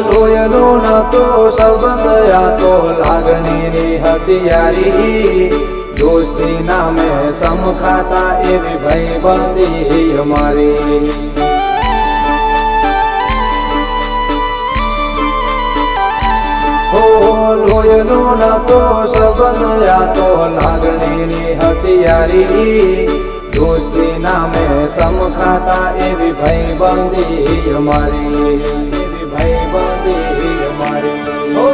લોયનો નતો સંબંધ આ તો લાગણીની હથિયારી દોસ્તી નામે સમખાતા એવી ભાઈબંધી અમારી લોયનો નતો સંબંધ આ તો લાગણીની હથિયારી દોસ્તી નામે સમખાતા એવી ભાઈબંધી અમારી એવી ભાઈબંધી અમારી